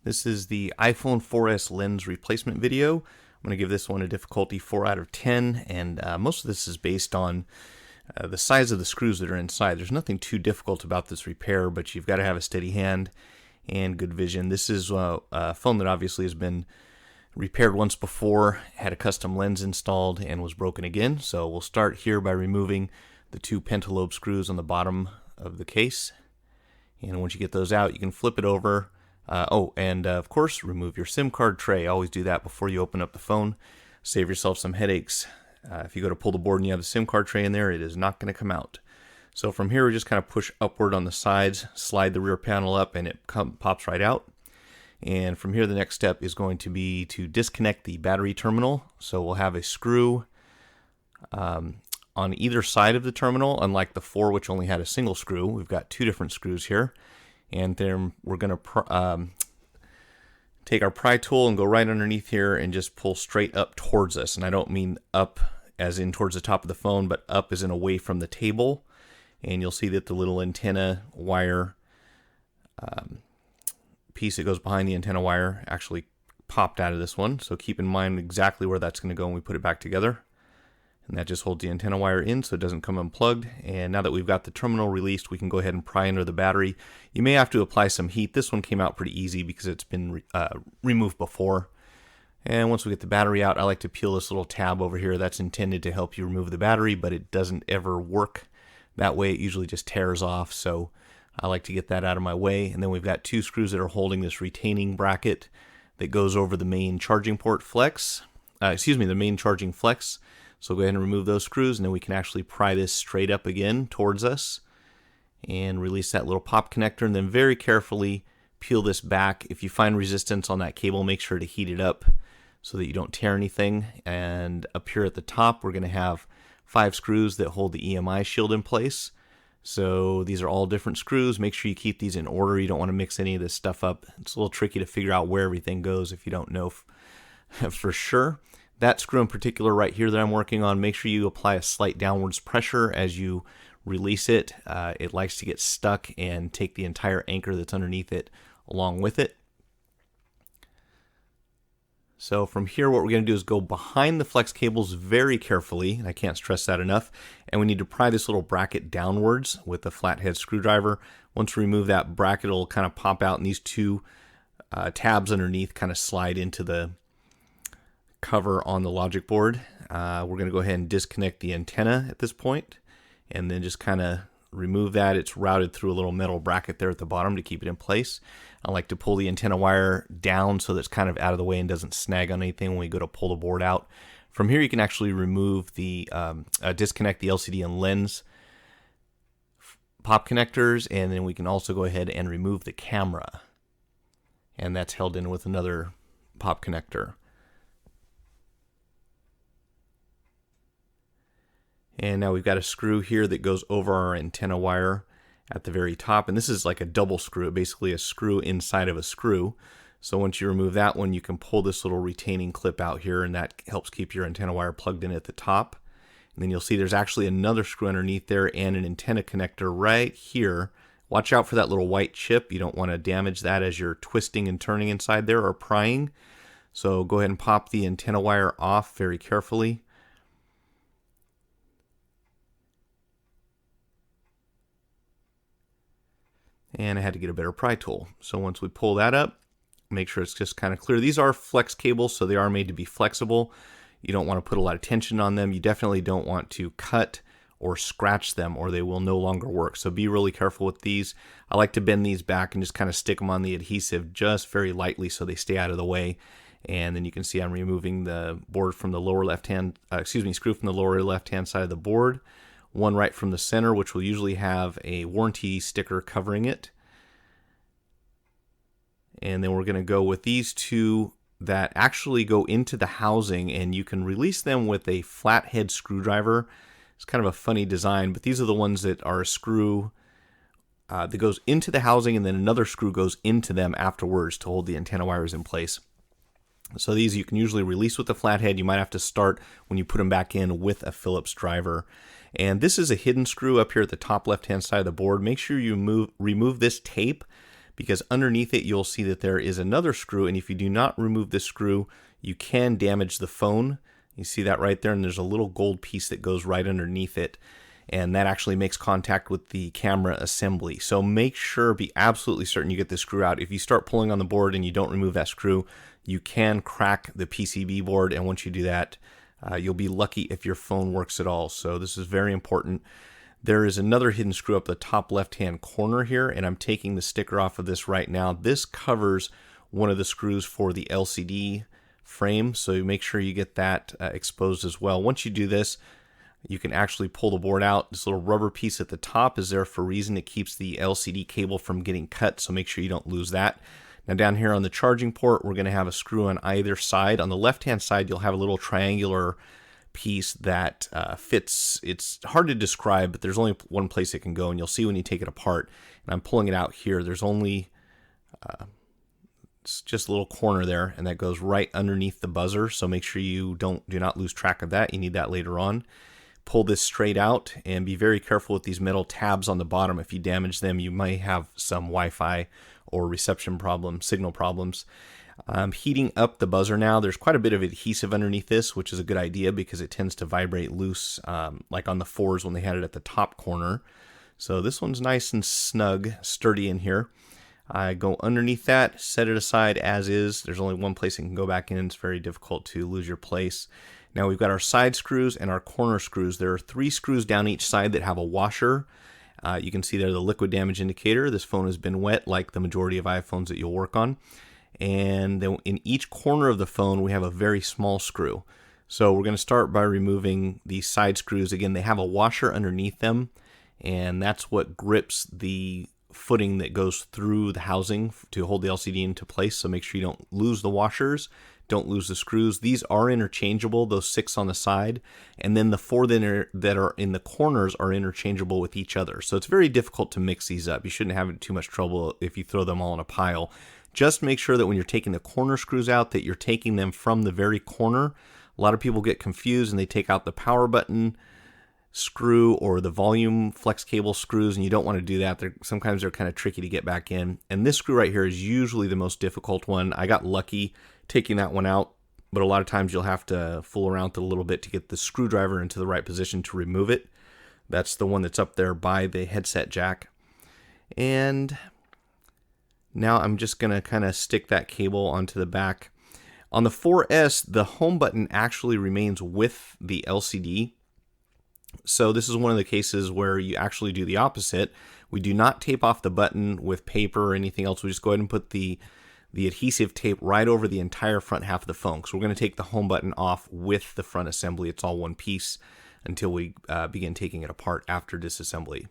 This is the iPhone 4S lens replacement video. I'm going to give this one a difficulty 4 out of 10, and most of this is based on the size of the screws that are inside. There's nothing too difficult about this repair, but you've got to have a steady hand and good vision. This is a phone that obviously has been repaired once before, had a custom lens installed, and was broken again. So we'll start here by removing the two pentalobe screws on the bottom of the case. And once you get those out, you can flip it over. Of course, remove your SIM card tray. Always do that before you open up the phone. Save yourself some headaches. If you go to pull the board and you have the SIM card tray in there, it is not going to come out. So from here, we just kind of push upward on the sides, slide the rear panel up, and it pops right out. And from here, the next step is going to be to disconnect the battery terminal. So we'll have a screw on either side of the terminal, unlike the 4, which only had a single screw. We've got two different screws here. And then we're going to take our pry tool and go right underneath here and just pull straight up towards us. And I don't mean up as in towards the top of the phone, but up as in away from the table. And you'll see that the little antenna wire piece that goes behind the antenna wire actually popped out of this one. So keep in mind exactly where that's going to go when we put it back together. And that just holds the antenna wire in so it doesn't come unplugged. And now that we've got the terminal released, we can go ahead and pry under the battery. You may have to apply some heat. This one came out pretty easy because it's been removed before. And once we get the battery out, I like to peel this little tab over here. That's intended to help you remove the battery, but it doesn't ever work that way. It usually just tears off. So I like to get that out of my way. And then we've got two screws that are holding this retaining bracket that goes over the main charging port flex. The main charging flex. So go ahead and remove those screws, and then we can actually pry this straight up again towards us and release that little pop connector, and then very carefully peel this back. If you find resistance on that cable, make sure to heat it up so that you don't tear anything. And up here at the top, we're going to have 5 screws that hold the EMI shield in place. So these are all different screws. Make sure you keep these in order. You don't want to mix any of this stuff up. It's a little tricky to figure out where everything goes if you don't know for sure. That screw in particular right here that I'm working on, make sure you apply a slight downwards pressure as you release it. It likes to get stuck and take the entire anchor that's underneath it along with it. So from here, what we're going to do is go behind the flex cables very carefully. I can't stress that enough. And we need to pry this little bracket downwards with a flathead screwdriver. Once we remove that bracket, it'll kind of pop out, and these two tabs underneath kind of slide into the cover on the logic board. We're going to go ahead and disconnect the antenna at this point, and then just kind of remove that. It's routed through a little metal bracket there at the bottom to keep it in place. I like to pull the antenna wire down so that it's kind of out of the way and doesn't snag on anything when we go to pull the board out. From here, you can actually remove the disconnect the LCD and lens pop connectors, and then we can also go ahead and remove the camera, and that's held in with another pop connector. And now we've got a screw here that goes over our antenna wire at the very top. And this is like a double screw, basically a screw inside of a screw. So once you remove that one, you can pull this little retaining clip out here, and that helps keep your antenna wire plugged in at the top. And then you'll see there's actually another screw underneath there and an antenna connector right here. Watch out for that little white chip. You don't want to damage that as you're twisting and turning inside there or prying. So go ahead and pop the antenna wire off very carefully. And I had to get a better pry tool. So once we pull that up, make sure it's just kind of clear. These are flex cables, so they are made to be flexible. You don't want to put a lot of tension on them. You definitely don't want to cut or scratch them, or they will no longer work. So be really careful with these. I like to bend these back and just kind of stick them on the adhesive just very lightly so they stay out of the way. And then you can see I'm removing the board from the lower left-hand, screw from the lower left-hand side of the board. One right from the center, which will usually have a warranty sticker covering it. And then we're going to go with these two that actually go into the housing, and you can release them with a flathead screwdriver. It's kind of a funny design, but these are the ones that are a screw that goes into the housing, and then another screw goes into them afterwards to hold the antenna wires in place. So these you can usually release with the flathead. You might have to start when you put them back in with a Phillips driver. And this is a hidden screw up here at the top left-hand side of the board. Make sure you remove this tape, because underneath it you'll see that there is another screw, and if you do not remove this screw, you can damage the phone. You see that right there, and there's a little gold piece that goes right underneath it, and that actually makes contact with the camera assembly. So make sure, be absolutely certain you get this screw out. If you start pulling on the board and you don't remove that screw, you can crack the PCB board, and once you do that, you'll be lucky if your phone works at all. So this is very important. There is another hidden screw up the top left-hand corner here, and I'm taking the sticker off of this right now. This covers one of the screws for the LCD frame, so make sure you get that exposed as well. Once you do this, you can actually pull the board out. This little rubber piece at the top is there for a reason. It keeps the LCD cable from getting cut, so make sure you don't lose that. Now down here on the charging port, we're going to have a screw on either side. On the left-hand side, you'll have a little triangular piece that fits. It's hard to describe, but there's only one place it can go, and you'll see when you take it apart. And I'm pulling it out here. There's only it's just a little corner there, and that goes right underneath the buzzer. So make sure you do not lose track of that. You need that later on. Pull this straight out, and be very careful with these metal tabs on the bottom. If you damage them, you may have some Wi-Fi or reception problems, signal problems. I'm heating up the buzzer now. There's quite a bit of adhesive underneath this, which is a good idea because it tends to vibrate loose, like on the 4s when they had it at the top corner. So this one's nice and snug, sturdy in here. I go underneath that, set it aside as is. There's only one place it can go back in. It's very difficult to lose your place. Now we've got our side screws and our corner screws. There are 3 screws down each side that have a washer. You can see there the liquid damage indicator. This phone has been wet, like the majority of iPhones that you'll work on. And then in each corner of the phone, we have a very small screw. So we're going to start by removing these side screws. Again, they have a washer underneath them, and that's what grips the footing that goes through the housing to hold the LCD into place. So make sure you don't lose the washers, don't lose the screws. These are interchangeable, those 6 on the side, and then the 4 that are in the corners are interchangeable with each other. So it's very difficult to mix these up. You shouldn't have too much trouble if you throw them all in a pile. Just make sure that when you're taking the corner screws out, that you're taking them from the very corner. A lot of people get confused and they take out the power button screw or the volume flex cable screws, and you don't want to do that. Sometimes they're kind of tricky to get back in. And this screw right here is usually the most difficult one. I got lucky taking that one out, but a lot of times you'll have to fool around with it a little bit to get the screwdriver into the right position to remove it. That's the one that's up there by the headset jack. And now I'm just going to kind of stick that cable onto the back. On the 4S, the home button actually remains with the LCD. So this is one of the cases where you actually do the opposite. We do not tape off the button with paper or anything else. We just go ahead and put the adhesive tape right over the entire front half of the phone. So we're going to take the home button off with the front assembly. It's all one piece until we begin taking it apart after disassembly.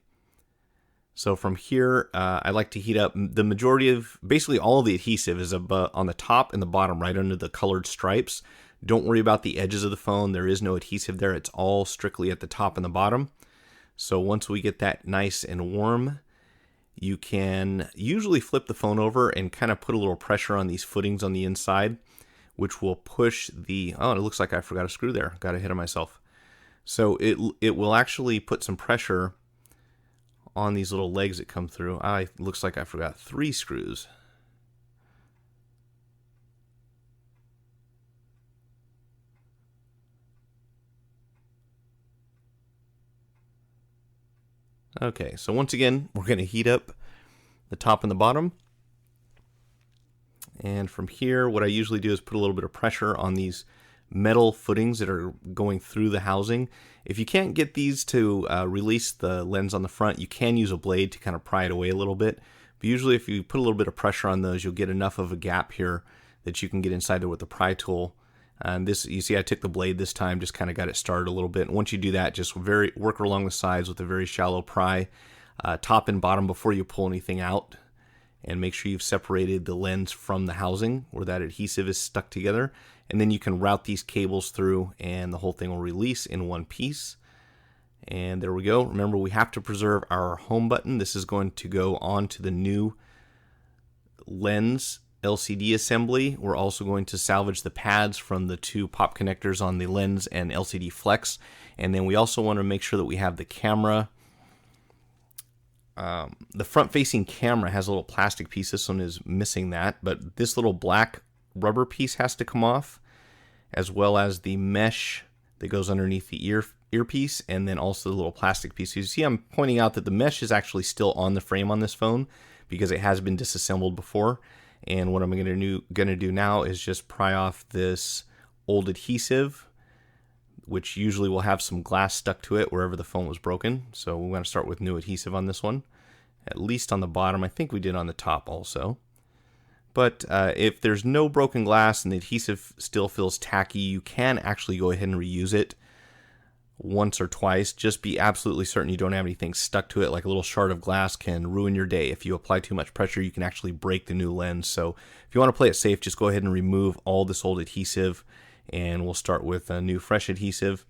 So from here, I like to heat up the majority of, basically all of the adhesive is on the top and the bottom, right under the colored stripes. Don't worry about the edges of the phone. There is no adhesive there. It's all strictly at the top and the bottom. So once we get that nice and warm, you can usually flip the phone over and kind of put a little pressure on these footings on the inside, which will push the, oh, it looks like I forgot a screw there. Got ahead of myself. So it will actually put some pressure on these little legs that come through. It looks like I forgot 3 screws. Okay, so once again, we're going to heat up the top and the bottom. And from here, what I usually do is put a little bit of pressure on these metal footings that are going through the housing. If you can't get these to release the lens on the front, you can use a blade to kind of pry it away a little bit. But usually if you put a little bit of pressure on those, you'll get enough of a gap here that you can get inside there with the pry tool. And this, you see I took the blade this time, just kind of got it started a little bit. And once you do that, just work along the sides with a very shallow pry, top and bottom before you pull anything out. And make sure you've separated the lens from the housing where that adhesive is stuck together. And then you can route these cables through and the whole thing will release in one piece. And there we go. Remember, we have to preserve our home button. This is going to go on to the new lens LCD assembly. We're also going to salvage the pads from the 2 pop connectors on the lens and LCD flex. And then we also want to make sure that we have the camera the front-facing camera has a little plastic piece. This one is missing that, but this little black rubber piece has to come off, as well as the mesh that goes underneath the earpiece, and then also the little plastic piece. So you see I'm pointing out that the mesh is actually still on the frame on this phone because it has been disassembled before. And what I'm going to do now is just pry off this old adhesive, which usually will have some glass stuck to it wherever the phone was broken. So we're going to start with new adhesive on this one, at least on the bottom. I think we did on the top also. But if there's no broken glass and the adhesive still feels tacky, you can actually go ahead and reuse it once or twice. Just be absolutely certain you don't have anything stuck to it. Like a little shard of glass can ruin your day. If you apply too much pressure, you can actually break the new lens. So if you want to play it safe, just go ahead and remove all this old adhesive, and we'll start with a new fresh adhesive.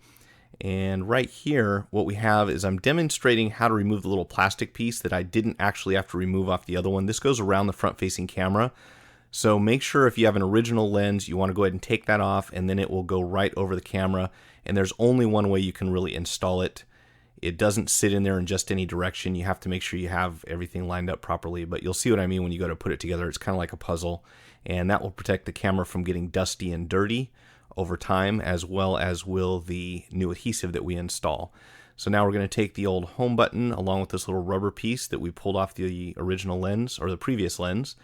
And right here, what we have is I'm demonstrating how to remove the little plastic piece that I didn't actually have to remove off the other one. This goes around the front-facing camera. So make sure if you have an original lens, you want to go ahead and take that off, and then it will go right over the camera. And there's only one way you can really install it. It doesn't sit in there in just any direction. You have to make sure you have everything lined up properly, but you'll see what I mean when you go to put it together. It's kind of like a puzzle, and that will protect the camera from getting dusty and dirty over time, as well as will the new adhesive that we install. So now we're going to take the old home button along with this little rubber piece that we pulled off the original lens, or the previous lens,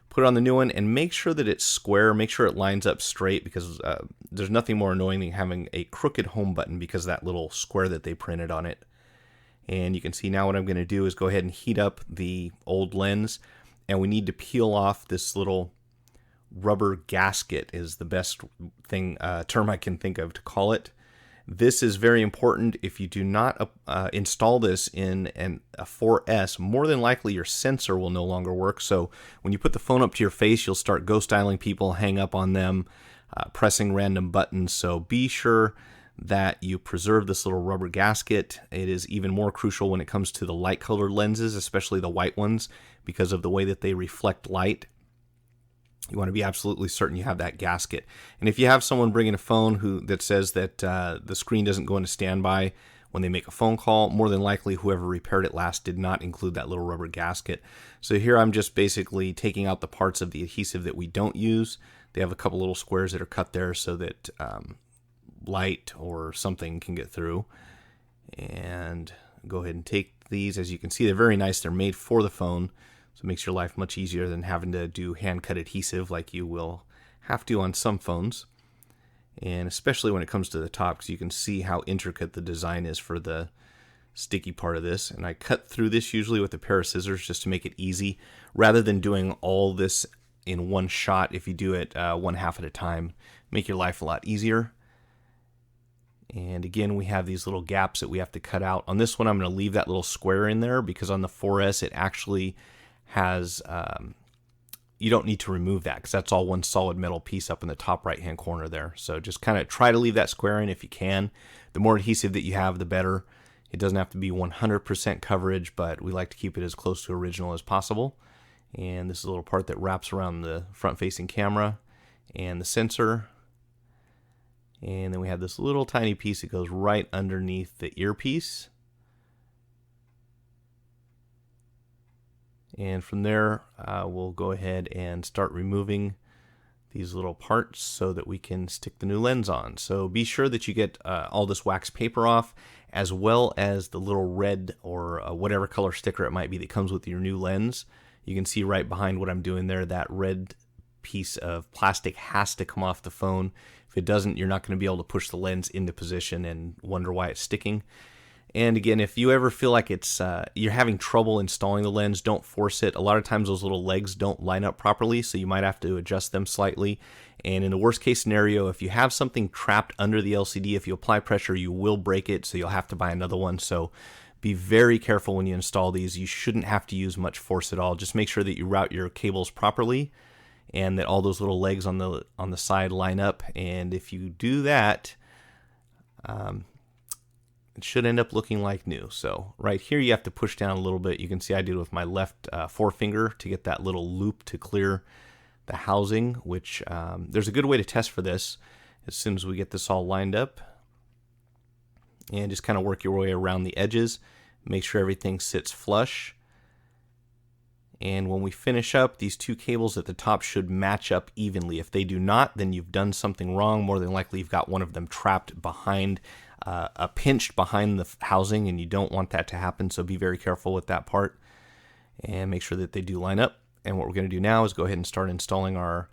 put it on the new one, and make sure that it's square. Make sure it lines up straight, because there's nothing more annoying than having a crooked home button because of that little square that they printed on it. And you can see now what I'm going to do is go ahead and heat up the old lens, and we need to peel off this little rubber gasket is the best term I can think of to call it. This is very important. If you do not install this in a 4S, more than likely your sensor will no longer work. So when you put the phone up to your face, you'll start ghost dialing people, hang up on them, pressing random buttons. So be sure that you preserve this little rubber gasket. It is even more crucial when it comes to the light colored lenses, especially the white ones, because of the way that they reflect light. You want to be absolutely certain you have that gasket. And if you have someone bringing a phone that says that the screen doesn't go into standby when they make a phone call, more than likely whoever repaired it last did not include that little rubber gasket. So here I'm just basically taking out the parts of the adhesive that we don't use. They have a couple little squares that are cut there so that light or something can get through. And go ahead and take these. As you can see, they're very nice. They're made for the phone. So it makes your life much easier than having to do hand-cut adhesive like you will have to on some phones. And especially when it comes to the top, because you can see how intricate the design is for the sticky part of this. And I cut through this usually with a pair of scissors just to make it easy, rather than doing all this in one shot. If you do it one half at a time, make your life a lot easier. And again, we have these little gaps that we have to cut out. On this one, I'm going to leave that little square in there because on the 4S, it actually has, you don't need to remove that because that's all one solid metal piece up in the top right hand corner there. So just kind of try to leave that square in if you can. The more adhesive that you have, the better. It doesn't have to be 100% coverage, but we like to keep it as close to original as possible. And this is a little part that wraps around the front facing camera and the sensor. And then we have this little tiny piece that goes right underneath the earpiece. And from there, we'll go ahead and start removing these little parts so that we can stick the new lens on. So be sure that you get all this wax paper off, as well as the little red or whatever color sticker it might be that comes with your new lens. You can see right behind what I'm doing there, that red piece of plastic has to come off the phone. If it doesn't, you're not going to be able to push the lens into position and wonder why it's sticking. And again, if you ever feel like it's you're having trouble installing the lens, don't force it. A lot of times those little legs don't line up properly, so you might have to adjust them slightly. And in the worst case scenario, if you have something trapped under the LCD, if you apply pressure, you will break it, so you'll have to buy another one. So be very careful when you install these. You shouldn't have to use much force at all. Just make sure that you route your cables properly and that all those little legs on the side line up. And if you do that, it should end up looking like new. So right here you have to push down a little bit. You can see I did it with my left forefinger to get that little loop to clear the housing, which there's a good way to test for this. As soon as we get this all lined up, and just kind of work your way around the edges, make sure everything sits flush. And when we finish up, these two cables at the top should match up evenly. If they do not, then you've done something wrong. More than likely, you've got one of them trapped behind, pinched behind the housing, and you don't want that to happen. So be very careful with that part and make sure that they do line up. And what we're going to do now is go ahead and start installing our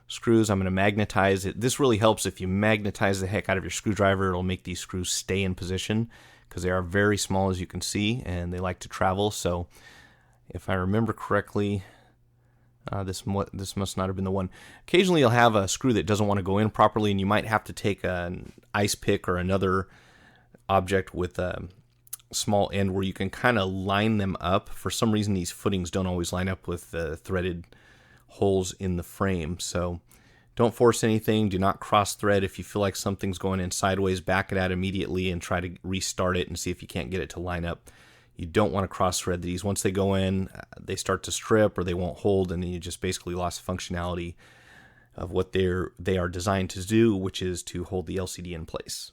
screws. I'm going to magnetize it. This really helps if you magnetize the heck out of your screwdriver. It'll make these screws stay in position because they are very small, as you can see, and they like to travel. So if I remember correctly, this must not have been the one. Occasionally you'll have a screw that doesn't want to go in properly, and you might have to take an ice pick or another object with a small end where you can kind of line them up. For some reason, these footings don't always line up with the threaded holes in the frame. So don't force anything. Do not cross thread. If you feel like something's going in sideways, back it out immediately and try to restart it and see if you can't get it to line up. You don't want to cross thread these. Once they go in, they start to strip or they won't hold, and then you just basically lost functionality of what they are designed to do, which is to hold the LCD in place.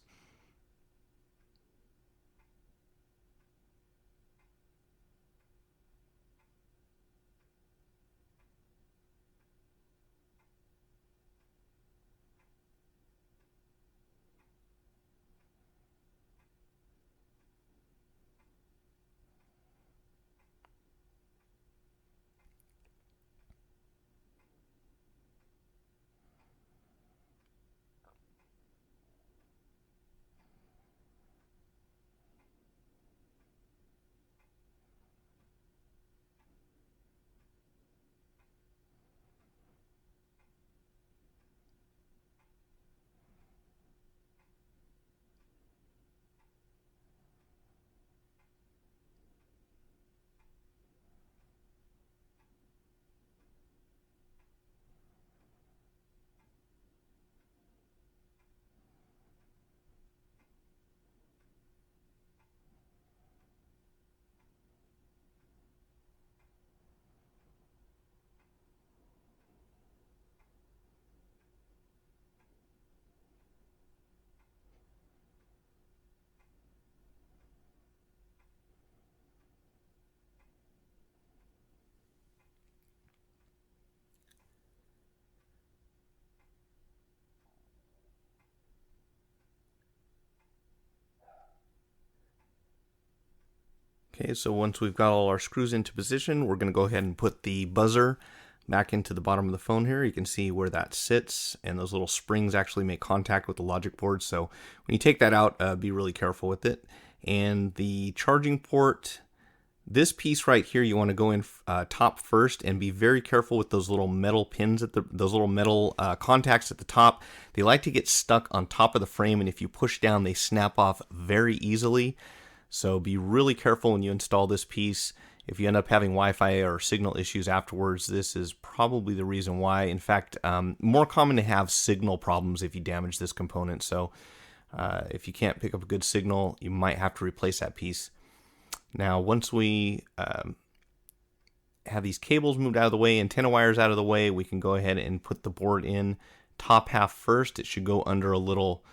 Okay, so once we've got all our screws into position, we're going to go ahead and put the buzzer back into the bottom of the phone here. You can see where that sits, and those little springs actually make contact with the logic board. So when you take that out, be really careful with it. And the charging port, this piece right here, you want to go in top first and be very careful with those little metal pins at those little metal contacts at the top. They like to get stuck on top of the frame, and if you push down, they snap off very easily. So be really careful when you install this piece. If you end up having Wi-Fi or signal issues afterwards, this is probably the reason why. In fact, more common to have signal problems if you damage this component. So if you can't pick up a good signal, you might have to replace that piece. Now, once we have these cables moved out of the way, antenna wires out of the way, we can go ahead and put the board in top half first. It should go under a little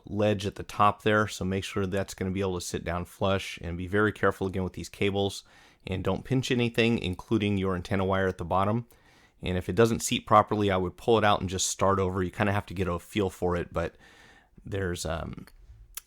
ledge at the top there, so make sure that's going to be able to sit down flush, and be very careful again with these cables and don't pinch anything, including your antenna wire at the bottom. And if it doesn't seat properly, I would pull it out and just start over. You kind of have to get a feel for it, but there's a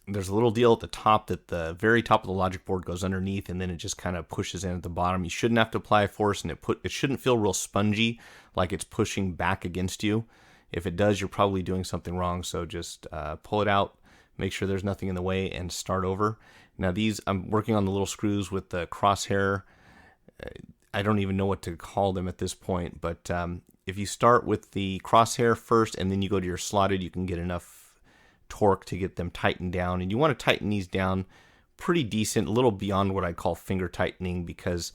little deal at the top that the very top of the logic board goes underneath, and then it just kind of pushes in at the bottom. You shouldn't have to apply force, and it shouldn't feel real spongy, like it's pushing back against you. If it does, you're probably doing something wrong, so just pull it out, make sure there's nothing in the way, and start over. Now these, I'm working on the little screws with the crosshair. I don't even know what to call them at this point, but if you start with the crosshair first and then you go to your slotted, you can get enough torque to get them tightened down. And you want to tighten these down pretty decent, a little beyond what I'd call finger tightening, because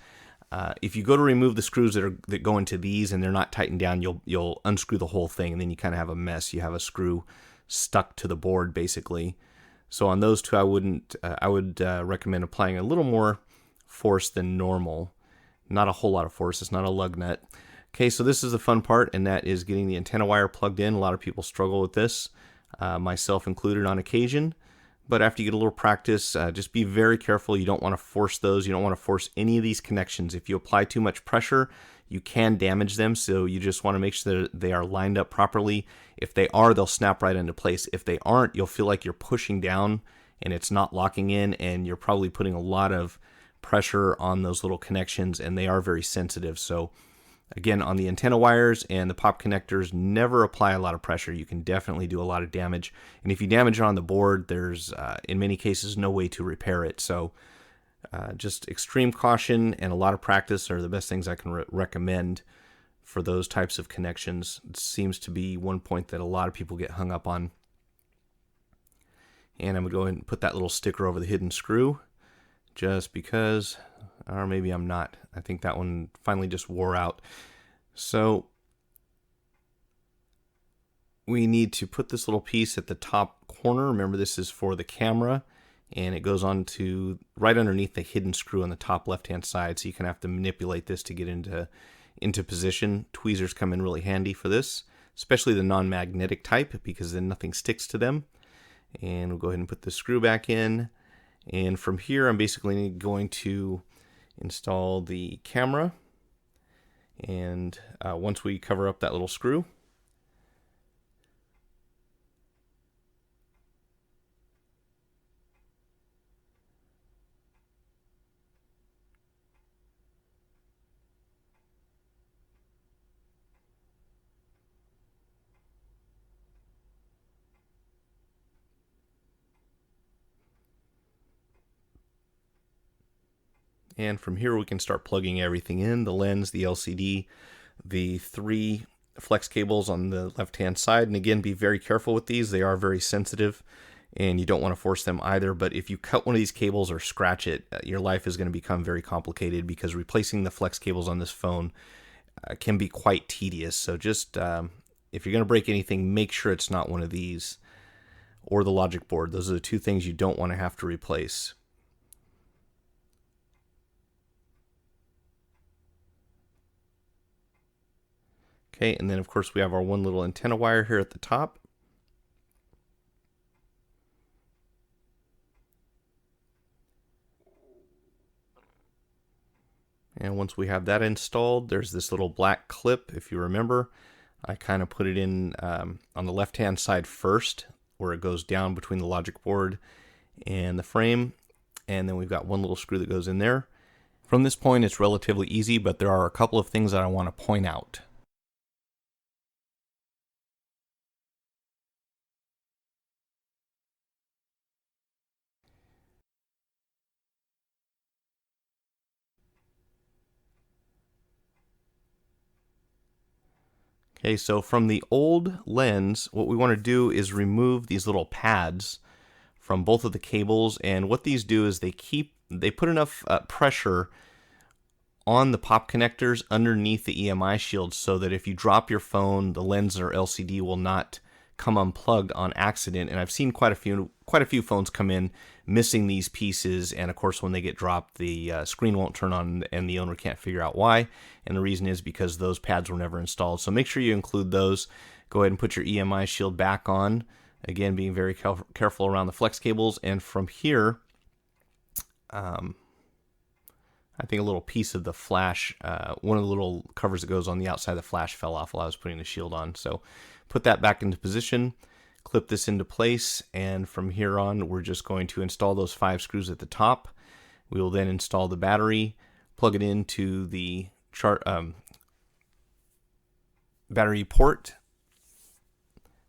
if you go to remove the screws that go into these and they're not tightened down, you'll unscrew the whole thing, and then you kind of have a mess. You have a screw stuck to the board basically. So on those two, I would recommend applying a little more force than normal. Not a whole lot of force. It's not a lug nut. Okay, so this is the fun part, and that is getting the antenna wire plugged in. A lot of people struggle with this, myself included on occasion. But after you get a little practice, just be very careful. You don't want to force those. You don't want to force any of these connections. If you apply too much pressure, you can damage them. So you just want to make sure that they are lined up properly. If they are, they'll snap right into place. If they aren't, you'll feel like you're pushing down and it's not locking in, and you're probably putting a lot of pressure on those little connections, and they are very sensitive. So again, on the antenna wires and the pop connectors, never apply a lot of pressure. You can definitely do a lot of damage. And if you damage it on the board, there's, in many cases, no way to repair it. So just extreme caution and a lot of practice are the best things I can recommend for those types of connections. It seems to be one point that a lot of people get hung up on. And I'm going to go ahead and put that little sticker over the hidden screw just because, or maybe I'm not. I think that one finally just wore out. So we need to put this little piece at the top corner. Remember, this is for the camera, and it goes on to right underneath the hidden screw on the top left-hand side. So you can have to manipulate this to get into position. Tweezers come in really handy for this, especially the non-magnetic type, because then nothing sticks to them. And we'll go ahead and put the screw back in. And from here, I'm basically going to install the camera. And once we cover up that little screw, and from here we can start plugging everything in: the lens, the LCD, the 3 flex cables on the left-hand side. And again, be very careful with these. They are very sensitive, and you don't want to force them either. But if you cut one of these cables or scratch it, your life is going to become very complicated, because replacing the flex cables on this phone can be quite tedious. So just if you're going to break anything, make sure it's not one of these or the logic board. Those are the 2 things you don't want to have to replace. Okay, and then of course we have our one little antenna wire here at the top. And once we have that installed, there's this little black clip. If you remember, I kind of put it in on the left-hand side first, where it goes down between the logic board and the frame. And then we've got one little screw that goes in there. From this point, it's relatively easy, but there are a couple of things that I want to point out. Okay, so from the old lens, what we want to do is remove these little pads from both of the cables. And what these do is they put enough pressure on the pop connectors underneath the EMI shield so that if you drop your phone, the lens or LCD will not come unplugged on accident. And I've seen quite a few phones come in missing these pieces, and of course when they get dropped, the screen won't turn on and the owner can't figure out why. And the reason is because those pads were never installed. So make sure you include those. Go ahead and put your EMI shield back on, again being very careful around the flex cables. And from here, I think a little piece of the flash, one of the little covers that goes on the outside of the flash fell off while I was putting the shield on. So put that back into position, clip this into place, and from here on we're just going to install those 5 screws at the top. We will then install the battery, plug it into the battery port,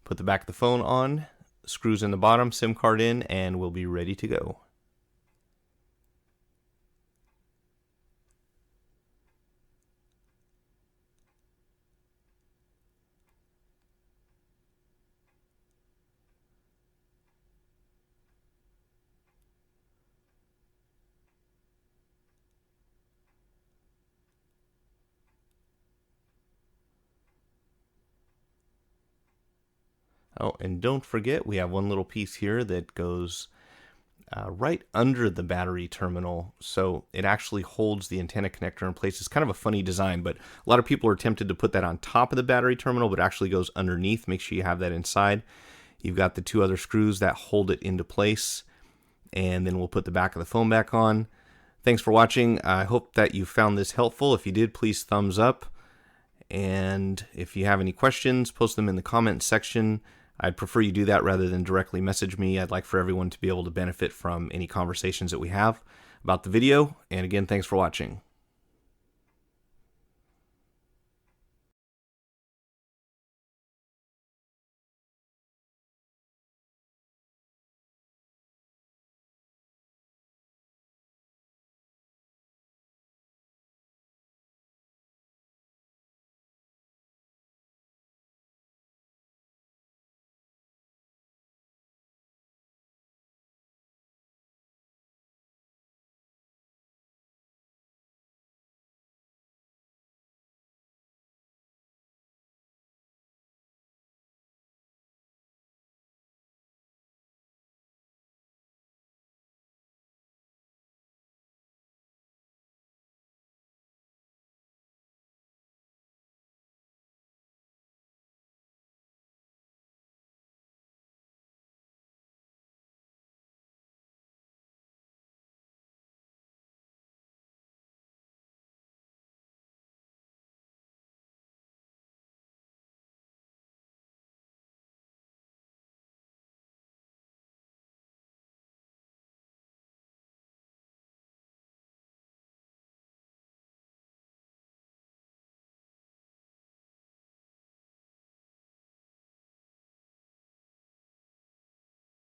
put the back of the phone on, screws in the bottom, SIM card in, and we'll be ready to go. Oh, and don't forget, we have one little piece here that goes right under the battery terminal, so it actually holds the antenna connector in place. It's kind of a funny design, but a lot of people are tempted to put that on top of the battery terminal, but it actually goes underneath. Make sure you have that inside. You've got the 2 other screws that hold it into place. and then we'll put the back of the phone back on. Thanks for watching. I hope that you found this helpful. If you did, please thumbs up. And if you have any questions, post them in the comments section. I'd prefer you do that rather than directly message me. I'd like for everyone to be able to benefit from any conversations that we have about the video. And again, thanks for watching.